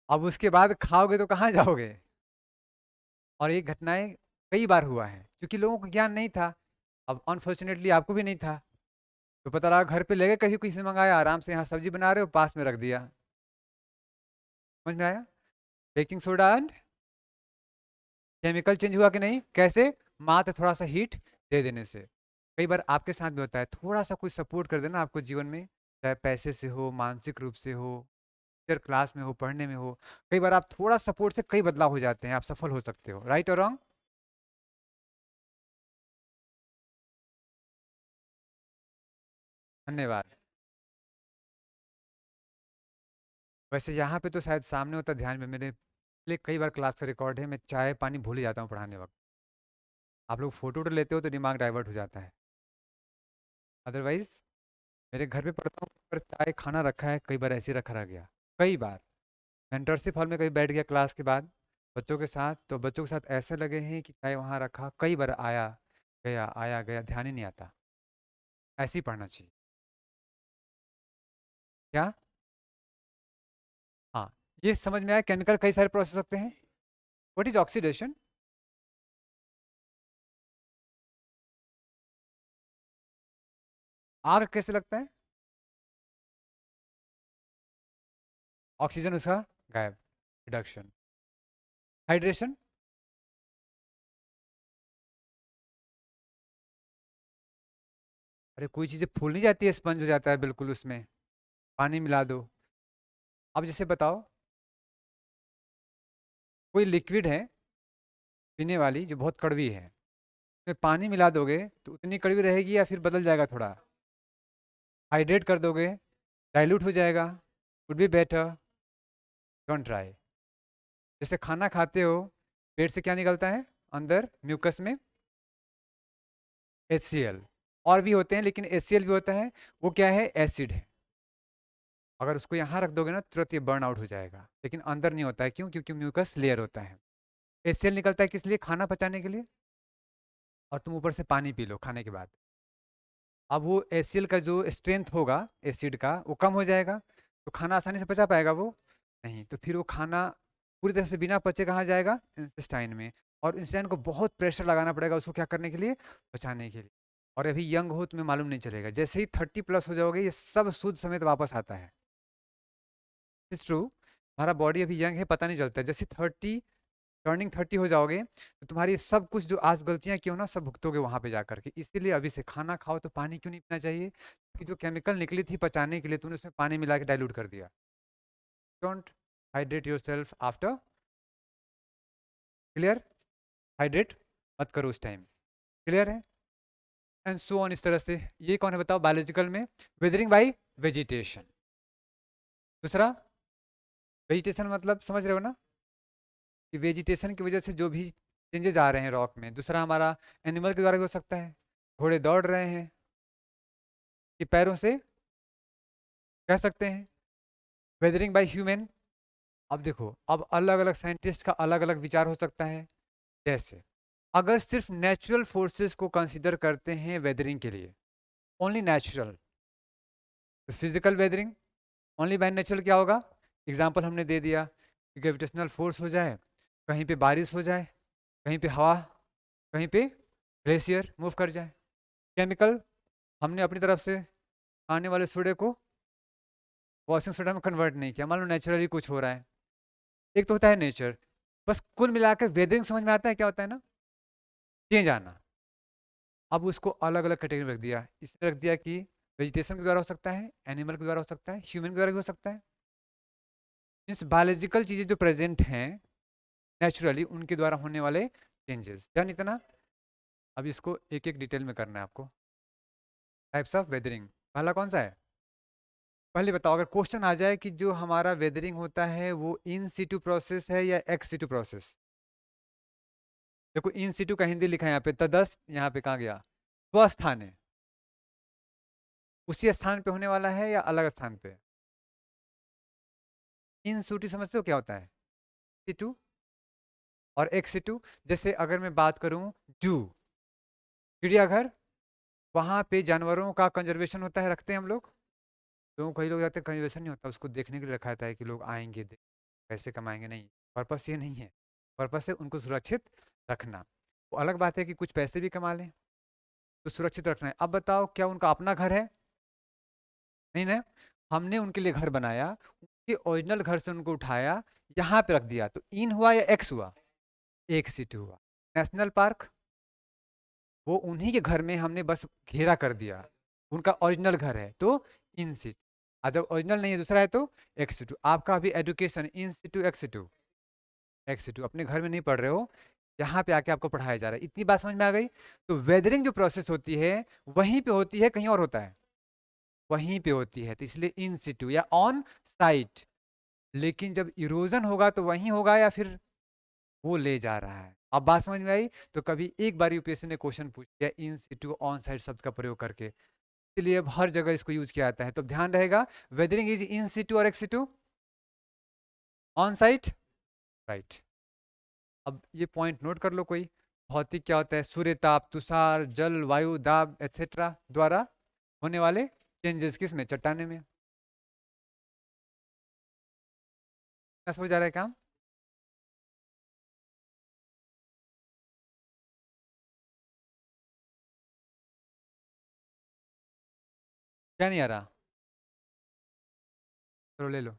अब उसके बाद खाओगे तो कहाँ जाओगे? और ये घटनाएं कई बार हुआ है, क्योंकि लोगों को ज्ञान नहीं था। अब अनफॉर्चुनेटली आपको भी नहीं था, तो पता लगा घर पे ले गए, कहीं किसी ने मंगाया, आराम से यहाँ सब्जी बना रहे हो, पास में रख दिया। समझ में आया? Baking soda and chemical change हुआ कि नहीं? कैसे? मात्र थोड़ा सा हीट दे देने से। कई बार आपके साथ भी होता है, थोड़ा सा कुछ सपोर्ट कर देना आपको जीवन में, चाहे पैसे से हो, मानसिक रूप से हो, टीचर क्लास में हो, पढ़ने में हो, कई बार आप थोड़ा सपोर्ट से कई बदलाव हो जाते हैं, आप सफल हो सकते हो। राइट और रॉन्ग? धन्यवाद। वैसे यहाँ पे तो शायद सामने होता, ध्यान में मेरे पिछले कई बार क्लास का रिकॉर्ड है, मैं चाय पानी भूल ही जाता हूँ पढ़ाने वक्त। आप लोग फोटो वोटो लेते हो तो दिमाग डाइवर्ट हो जाता है, अदरवाइज मेरे घर पे पढ़ता हूँ, पर चाय खाना रखा है, कई बार ऐसे ही रखा रह गया। कई बार मेंटरशिप हॉल में कभी बैठ गया क्लास के बाद बच्चों के साथ, तो बच्चों के साथ ऐसे लगे हैं कि चाय वहाँ रखा, कई बार आया गया, ध्यान ही नहीं आता। ऐसे ही पढ़ना चाहिए। क्या? हाँ, ये समझ में आया, केमिकल कई सारे प्रोसेस होते हैं। What is oxidation? आग कैसे लगता है? ऑक्सीजन उसका गायब, रिडक्शन। हाइड्रेशन? अरे कोई चीज़ें फूल नहीं जाती है, स्पंज हो जाता है बिल्कुल, उसमें पानी मिला दो। अब जैसे बताओ, कोई लिक्विड है पीने वाली जो बहुत कड़वी है, उसमें पानी मिला दोगे तो उतनी कड़वी रहेगी या फिर बदल जाएगा थोड़ा? हाइड्रेट कर दोगे, डाइल्यूट हो जाएगा, would be better, don't try. जैसे खाना खाते हो, पेट से क्या निकलता है अंदर म्यूकस में? HCl। और भी होते हैं लेकिन HCl भी होता है, वो क्या है, एसिड है। अगर उसको यहाँ रख दोगे ना तुरंत ये बर्न आउट हो जाएगा, लेकिन अंदर नहीं होता है। क्यों? क्योंकि म्यूकस लेयर होता है। HCl निकलता है किस लिए? खाना पचाने के लिए। और तुम ऊपर से पानी पी लो खाने के बाद, अब वो HCl का जो स्ट्रेंथ होगा एसिड का वो कम हो जाएगा, तो खाना आसानी से पचा पाएगा वो? नहीं। तो फिर वो खाना पूरी तरह से बिना पचे कहाँ जाएगा? इंटेस्टाइन में। और इंटेस्टाइन को बहुत प्रेशर लगाना पड़ेगा उसको क्या करने के लिए? पचाने के लिए। और अभी यंग हो तुम्हें मालूम नहीं चलेगा, जैसे ही 30+ हो जाओगे ये सब सूद समेत वापस आता है। It's true. हमारा बॉडी अभी यंग है, पता नहीं चलता है। जैसे 30 हो जाओगे तो तुम्हारी सब कुछ जो आज गलतियां की हो ना, सब भुगतोगे वहां पे जाकर के। इसीलिए अभी से खाना खाओ तो पानी क्यों नहीं पीना चाहिए? कि जो केमिकल निकली थी पचाने के लिए, तुमने उसमें पानी मिला के डाइल्यूट कर दिया। Don't hydrate your self after. Clear? Hydrate मत करो उस टाइम। क्लियर है? And so on. इस तरह से ये कौन है बताओ बायोलॉजिकल में? Weathering by vegetation. दूसरा, वेजिटेशन मतलब समझ रहे हो ना, कि वेजिटेशन की वजह से जो भी चेंजेस आ रहे हैं रॉक में। दूसरा हमारा एनिमल के द्वारा भी हो सकता है, घोड़े दौड़ रहे हैं कि पैरों से कह सकते हैं। Weathering by human. अब देखो, अब अलग अलग साइंटिस्ट का अलग अलग विचार हो सकता है। जैसे अगर सिर्फ नेचुरल फोर्सेस को कंसीडर करते हैं वेदरिंग के लिए, ओनली नेचुरल, तो physical weathering only by natural क्या होगा? एग्जाम्पल हमने दे दिया कि ग्रेविटेशनल फोर्स हो जाए, कहीं पे बारिश हो जाए, कहीं पे हवा, कहीं पे ग्लेशियर मूव कर जाए। केमिकल, हमने अपनी तरफ से आने वाले सोडे को वॉशिंग सोडा में कन्वर्ट नहीं किया, मान लो नेचुरली कुछ हो रहा है। एक तो होता है नेचर। बस कुल मिलाकर वेदरिंग समझ में आता है क्या होता है ना? चेंज आना। अब उसको अलग अलग कैटेगरी में रख दिया। इसने रख दिया कि वेजिटेशन के द्वारा हो सकता है, एनिमल के द्वारा हो सकता है, ह्यूमन के द्वारा भी हो सकता है। मीन्स बायोलॉजिकल चीजें जो प्रेजेंट हैं नेचुरली, उनके द्वारा होने वाले चेंजेस। डन इतना? अब इसको एक एक डिटेल में करना है आपको। टाइप्स ऑफ वेदरिंग, पहला कौन सा है? पहले बताओ, अगर क्वेश्चन आ जाए कि जो हमारा वेदरिंग होता है वो इन सीटू प्रोसेस है या एक्स सीटू प्रोसेस। देखो इन सीटू का हिंदी लिखा है यहाँ पे, तदस, यहाँ पे कहाँ गया? स्वस्थान है। उसी स्थान पे होने वाला है या अलग स्थान पे? इन सीटू समझते हो क्या होता है? सीटू और एक्स सीटू। जैसे अगर मैं बात करूं जू, चिड़ियाघर, वहां पे जानवरों का कंजर्वेशन होता है, रखते हैं हम लोग। तो कई लोग जाते हैं, कंजर्वेशन नहीं होता, उसको देखने के लिए रखा जाता है कि लोग आएंगे पैसे कमाएंगे। नहीं, पर्पस ये नहीं है। पर्पस है उनको सुरक्षित रखना। वो अलग बात है कि कुछ पैसे भी कमा लें, तो सुरक्षित रखना है। अब बताओ, क्या उनका अपना घर है? नहीं ना। हमने उनके लिए घर बनाया, उनके ओरिजिनल घर से उनको उठाया, यहाँ पे रख दिया, तो इन हुआ या एक्स हुआ? एक सीट हुआ। नेशनल पार्क, वो उन्हीं के घर में हमने बस घेरा कर दिया, उनका ओरिजिनल घर है, तो इन सीट। और जब ओरिजिनल नहीं है, दूसरा है, तो एक्स टू। आपका अभी education in situ ex situ. Ex situ अपने घर में नहीं पढ़ रहे हो, यहाँ पे आके आपको पढ़ाया जा रहा है। इतनी बात समझ में आ गई? तो वेदरिंग जो प्रोसेस होती है वहीं पे होती है, कहीं और होता है? वहीं पे होती है, तो इसलिए इन सिटू या ऑन साइट। लेकिन जब इरोजन होगा तो वहीं होगा या फिर वो ले जा रहा है? अब बात समझ में आई? तो कभी एक बार यूपीएससी ने क्वेश्चन पूछ लिया इन सिटू ऑन साइट शब्द का प्रयोग करके, इसलिए अब हर जगह इसको यूज किया जाता है। तो ध्यान रहेगा, वेदरिंग इज इन सिटू और ex situ, on site, right. अब ये पॉइंट नोट कर लो कोई। भौतिक क्या होता है? सूर्य ताप, तुषार, जल, वायु दाब एक्सेट्रा द्वारा होने वाले चेंजेस, किस में? चट्टाने में। ऐसा हो जा रहा है काम? क्या नहीं आ रहा? चलो ले लो।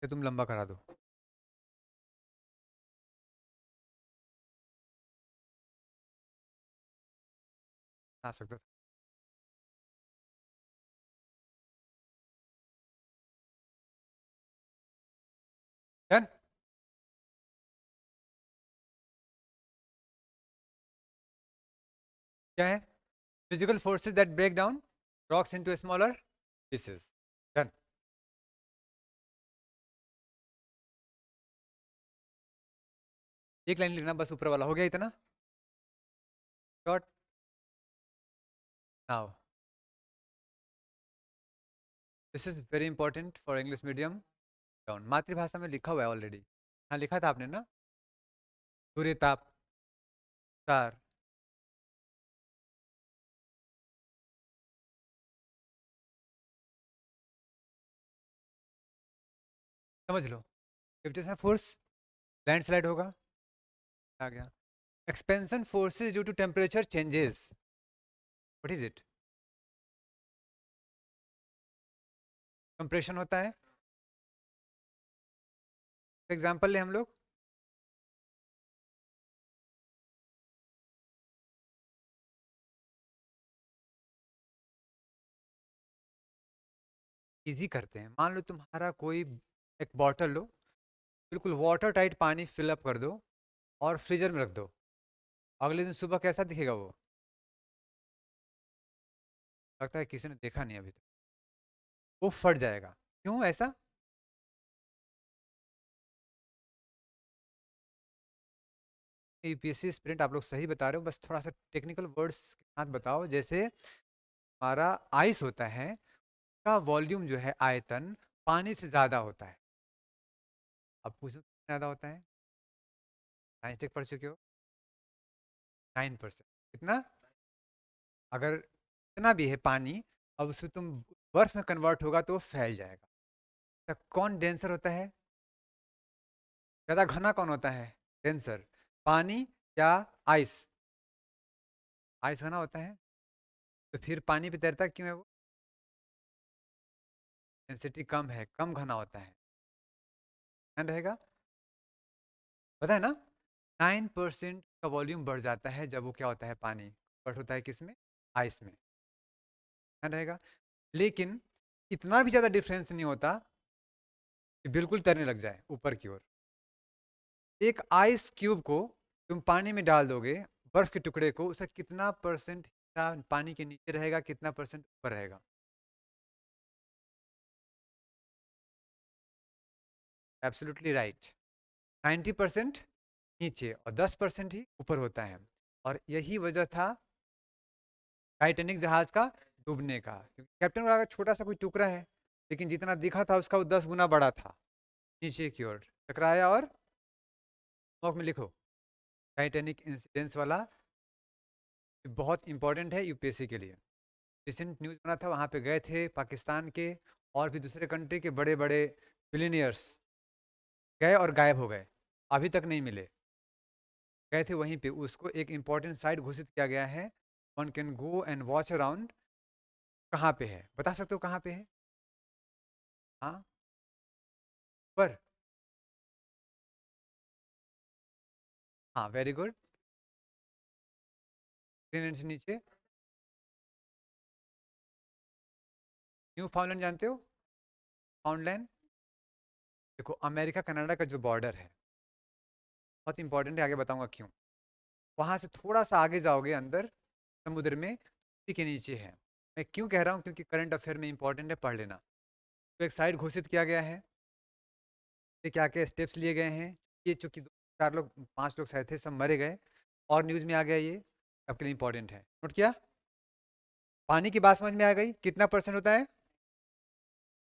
ये तुम लंबा करा दो। आ सकता था। डन। क्या है? Physical forces that break down rocks into smaller pieces. Done. एक लाइन लिखना बस, ऊपर वाला हो गया इतना। Dot. Now this is very important for English medium. Down मातृभाषा में लिखा हुआ है ऑलरेडी। हाँ लिखा था आपने ना। सूर्य ताप तार। समझ लो। ग्रेविटेशनल फोर्स, लैंडस्लाइड होगा। आ गया। Expansion forces due to temperature changes, what is it? Compression होता है। एग्जांपल ले हम लोग। इजी करते हैं। मान लो तुम्हारा कोई एक बॉटल लो, बिल्कुल वाटर टाइट पानी फिल अप कर दो और फ्रीजर में रख दो। अगले दिन सुबह कैसा दिखेगा वो? लगता है किसी ने देखा नहीं अभी तक। वो फट जाएगा। क्यों ऐसा? यूपीएससी स्प्रिंट आप लोग सही बता रहे हो, बस थोड़ा सा टेक्निकल वर्ड्स के साथ बताओ। जैसे हमारा आइस होता है का वॉल्यूम जो है, आयतन पानी से ज़्यादा होता है। अब पूछो कितना ज़्यादा होता है? साइंस टेक पढ़ चुके हो। 9%। कितना? अगर इतना भी है पानी, अब उसमें तुम बर्फ में कन्वर्ट होगा तो वो फैल जाएगा। तो कौन डेंसर होता है? ज़्यादा घना कौन होता है डेंसर? पानी या आइस? आइस घना होता है। तो फिर पानी पे तैरता क्यों है वो? डेंसिटी कम है, कम घना होता है। ध्यान रहेगा। पता है ना? 9% का वॉल्यूम बढ़ जाता है जब वो क्या होता है, पानी कन्वर्ट होता है किस में? आइस में। ध्यान रहेगा। लेकिन इतना भी ज़्यादा डिफरेंस नहीं होता कि बिल्कुल तैरने लग जाए ऊपर की ओर। एक आइस क्यूब को तुम पानी में डाल दोगे, बर्फ के टुकड़े को, उसका कितना परसेंट हिस्सा पानी के नीचे रहेगा, कितना परसेंट ऊपर रहेगा? Absolutely right. 90% नीचे और 10% ही ऊपर होता है। और यही वजह था टाइटैनिक जहाज का डूबने का, क्योंकि कैप्टन का छोटा सा कोई टुकड़ा है, लेकिन जितना दिखा था उसका वो 10 गुना बड़ा था। नीचे की ओर टकराया और स्मॉक में लिखो। टाइटैनिक इंसिडेंस वाला बहुत इंपॉर्टेंट है यूपीएससी के लिए। रिसेंट न्यूज़ बना था, वहाँ पे गए थे पाकिस्तान के और भी दूसरे कंट्री के बड़े बड़े बिलियनियर्स, गए और गायब हो गए, अभी तक नहीं मिले। गए थे वहीं पे, उसको एक इम्पॉर्टेंट साइट घोषित किया गया है। One can go and watch around. कहाँ पे है बता सकते हो कहाँ पे है? हाँ। पर हाँ वेरी गुड। ग्रीनलैंड से नीचे। न्यू फाउंडलैंड जानते हो? फाउंडलैंड। देखो अमेरिका कनाडा का जो बॉर्डर है बहुत इंपॉर्टेंट है, आगे बताऊंगा क्यों। वहाँ से थोड़ा सा आगे जाओगे अंदर समुद्र में, उसी के नीचे है। मैं क्यों कह रहा हूँ, क्योंकि करंट अफेयर में इंपॉर्टेंट है, पढ़ लेना। तो एक साइट घोषित किया गया है, ये क्या क्या स्टेप्स लिए गए हैं। ये चूंकि 4 लोग 5 लोग शायद थे, सब मरे गए और न्यूज़ में आ गया। ये आपके लिए इंपॉर्टेंट है, नोट किया? पानी की बात समझ में आ गई? कितना परसेंट होता है?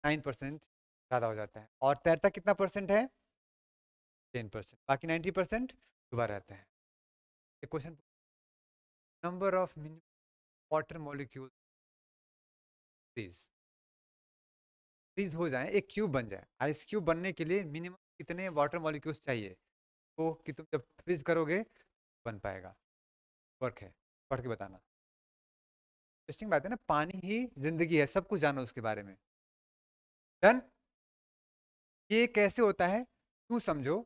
9% ज़्यादा हो जाता है। और तैरता कितना परसेंट है? 10%। बाकी 90% डूबा रहता है। एक question, number of water molecule freeze, freeze हो जाए, एक क्यूब बन जाए, आइस क्यूब बनने के लिए मिनिमम कितने वाटर मॉलिक्यूल्स चाहिए? तो कि तुम जब फ्रीज करोगे बन पाएगा। वर्क है, पढ़ के बताना। इंटरेस्टिंग बात है ना, पानी ही जिंदगी है, सब कुछ जानो उसके बारे में। डन। ये कैसे होता है, तू समझो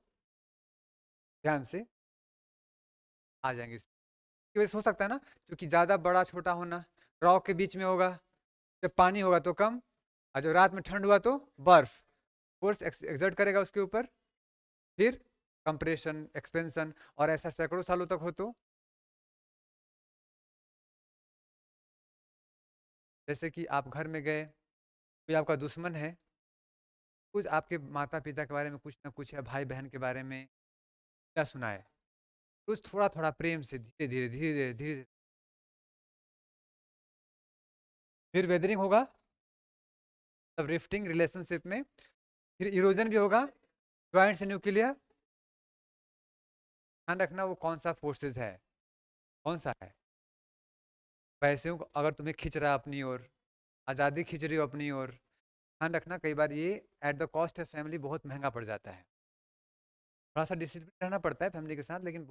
ध्यान से, आ जाएंगे इसमें। की वजह से हो सकता है ना, क्योंकि ज़्यादा बड़ा छोटा होना, रॉक के बीच में होगा, जब पानी होगा तो कम, और जब रात में ठंड हुआ तो बर्फ, फोर्स एक्सर्ट करेगा उसके ऊपर, फिर कंप्रेशन, एक्सपेंशन, और ऐसा सैकड़ों सालों तक हो। तो जैसे कि आप घर में गए, कोई आपका दुश्मन है, कुछ आपके माता पिता के बारे में कुछ ना कुछ, या भाई बहन के बारे में क्या सुना है, कुछ थोड़ा थोड़ा प्रेम से धीरे धीरे धीरे धीरे धीरे, फिर वेदरिंग होगा, तब रिफ्टिंग रिलेशनशिप में, फिर इरोजन भी होगा, ज्वाइंट से न्यूक्लियर। ध्यान रखना वो कौन सा फोर्सेस है, कौन सा है। पैसे को अगर तुम्हें खींच रहा है अपनी ओर, आज़ादी खींच रही हो अपनी ओर, ध्यान रखना कई बार ये at the cost of family बहुत महंगा पड़ जाता है। थोड़ा सा डिसिप्लिन रहना पड़ता है फैमिली के साथ, लेकिन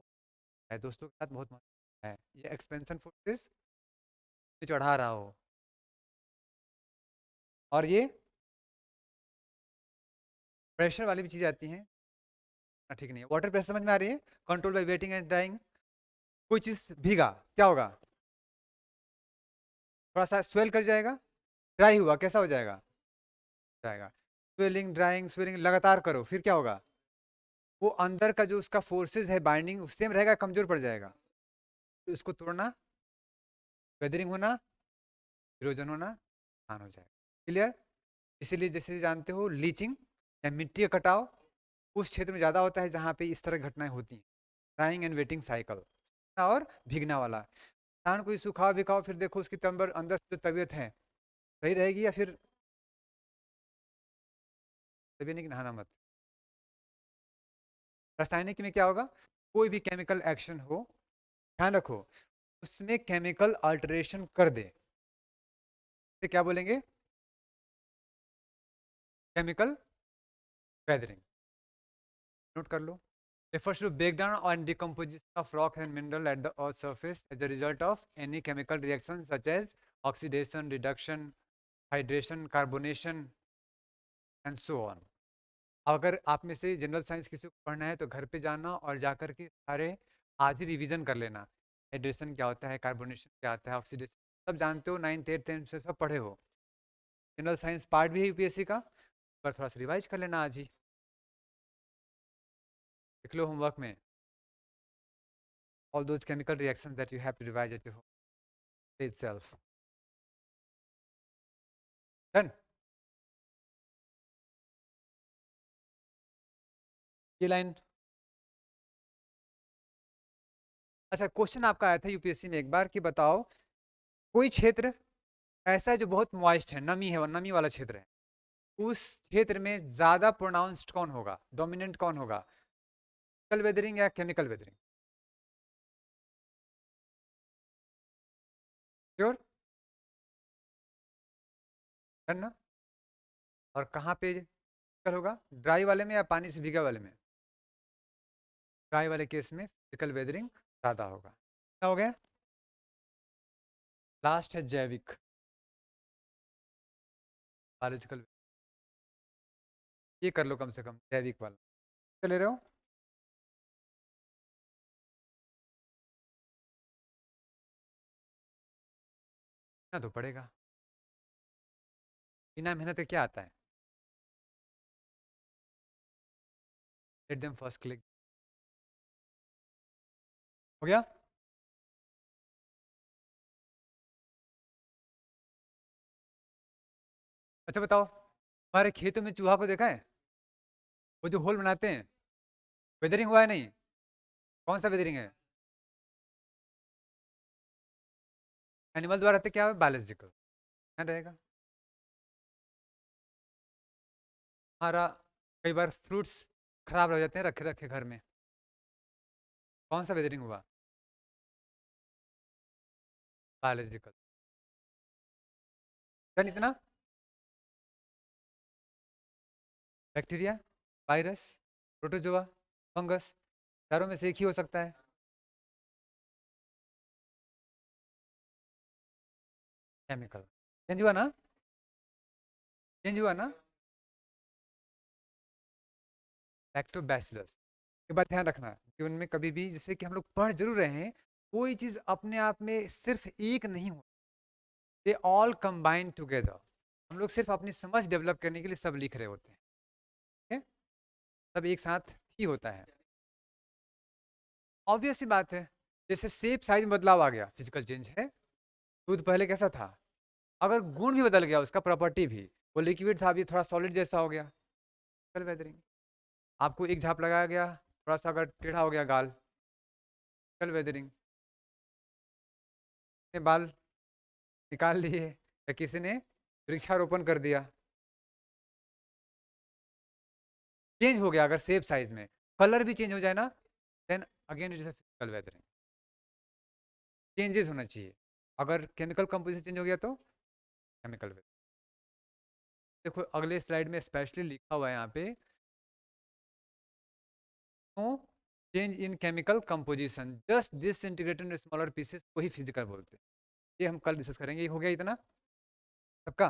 है दोस्तों के साथ बहुत मजा है। ये एक्सपेंशन फोर्सेस चढ़ा रहा हो, और ये प्रेशर वाली भी चीज़ें आती हैं, ठीक नहीं है। वाटर प्रेशर समझ में आ रही है, control by waiting and drawing. कोई चीज़ भीगा क्या होगा, थोड़ा सा स्वेल कर जाएगा, ड्राई हुआ कैसा हो जाएगा, जाएगा। स्वेलिंग ड्राइंग स्वेलिंग लगातार करो, फिर क्या होगा, वो अंदर का जो उसका फोर्सेस है बाइंडिंग सेम रहेगा, कमजोर पड़ जाएगा, तो इसको तोड़ना, वेदरिंग होना, इरोजन होना आसान हो जाएगा। क्लियर। इसीलिए जैसे जानते हो लीचिंग या मिट्टी का कटाव उस क्षेत्र में ज़्यादा होता है जहाँ पे इस तरह घटनाएं होती हैं, ड्राइंग एंड वेटिंग साइकिल, और भीगना वाला। इंसान कोई सुखाओ भिखाओ, फिर देखो उसकी तंबर अंदर से जो तबीयत है सही रहेगी, या फिर तबीयत नहीं कि नहाना मत। रासायनिक में क्या होगा, कोई भी केमिकल एक्शन हो, ध्यान रखो उसमें केमिकल अल्टरेशन कर दे, तो क्या बोलेंगे, केमिकल वेदरिंग। नोट कर लो। Refers to breakdown or decomposition of rock and mineral at the earth's surface as a result of any chemical reaction such as oxidation, reduction, hydration, carbonation and so on. अगर आप में से general science किसी को पढ़ना है तो घर पे जाना और जाकर के सारे आज ही रिवीजन कर लेना। हाइड्रेशन क्या होता है, कार्बोनेशन क्या होता है, ऑक्सीडेशन सब जानते हो, 9th 8th 10th से सब पढ़े हो। जनरल साइंस पार्ट भी है यूपीएससी का, पर थोड़ा सा रिवाइज कर लेना आज ही, लिख लो होमवर्क में, all those chemical reactions that you have to revise at your home itself. Done. ये लाइन, अच्छा क्वेश्चन आपका आया था यूपीएससी में एक बार कि बताओ कोई क्षेत्र ऐसा है जो बहुत मॉइस्ट है, नमी है, वो नमी वाला क्षेत्र है, उस क्षेत्र में ज्यादा प्रोनाउंस्ड कौन होगा, डोमिनेंट कौन होगा, केमिकल वेदरिंग या केमिकल वेदरिंग, श्योर, है ना। और कहाँ पे केमिकल होगा, ड्राई वाले में या पानी से भीगा वाले में, ड्राई वाले केस में फिजिकल वेदरिंग ज्यादा होगा। क्या हो गया, लास्ट है जैविक, बायोलॉजिकल, ये कर लो कम से कम जैविक वाला, ले रहे हो। ना तो पड़ेगा, बिना मेहनत के क्या आता है, लेट देम फर्स्ट क्लिक, हो गया। अच्छा बताओ, हमारे खेतों में चूहा को देखा है, वो जो होल बनाते हैं, वेदरिंग हुआ है नहीं, कौन सा वेदरिंग है, एनिमल द्वारा तो क्या है, बायोलॉजिकल, क्या रहेगा। हमारा कई बार फ्रूट्स खराब हो जाते हैं रखे रखे घर में, कौन सा वेदरिंग हुआ, बायोलॉजिकल। देन इतना, बैक्टीरिया, वायरस, प्रोटोजोआ, फंगस, चारों में से एक ही हो सकता है, केमिकल। चेंज हुआ ना, चेंज हुआ ना, लैक्टोबैसिलस। ये बात ध्यान रखना कि उनमें कभी भी, जैसे कि हम लोग पढ़ जरूर रहे हैं, कोई चीज़ अपने आप में सिर्फ एक नहीं हो, दे ऑल कंबाइंड टुगेदर। हम लोग सिर्फ अपनी समझ डेवलप करने के लिए सब लिख रहे होते हैं, ठीक है? सब एक साथ ही होता है। ऑब्वियस सी बात है, जैसे शेप साइज में बदलाव आ गया, फिजिकल चेंज है। दूध पहले कैसा था, अगर गुण भी बदल गया, उसका प्रॉपर्टी भी, वो लिक्विड था, अभी थोड़ा सॉलिड जैसा हो गया, फिजिकल वेदरिंग। आपको एक झाप लगाया गया, थोड़ा सा अगर टेढ़ा हो गया गाल, फिजिकल वेदरिंग। बाल निकाल लिए या किसी ने वृक्षारोपण कर दिया, चेंज हो गया। अगर शेप साइज में कलर भी चेंज हो जाए ना, then again it is physical weathering. Changes होना चाहिए। अगर केमिकल कंपोजिशन चेंज हो गया तो केमिकल वेदरिंग। देखो अगले स्लाइड में स्पेशली लिखा हुआ है यहाँ पे, no change in chemical composition, just disintegrated in smaller pieces को ही फिजिकल बोलते हैं। ये हम कल डिस्कस करेंगे। ये हो गया इतना सबका,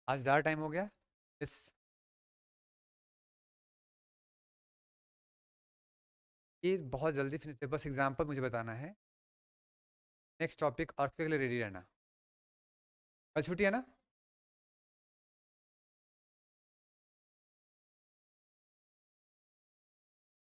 आज ज़्यादा टाइम हो गया। इस ये बहुत जल्दी फिनिश, बस एग्जाम्पल मुझे बताना है। नेक्स्ट टॉपिक अर्थक्वेक के लिए रेडी रहना। कल छुट्टी है ना?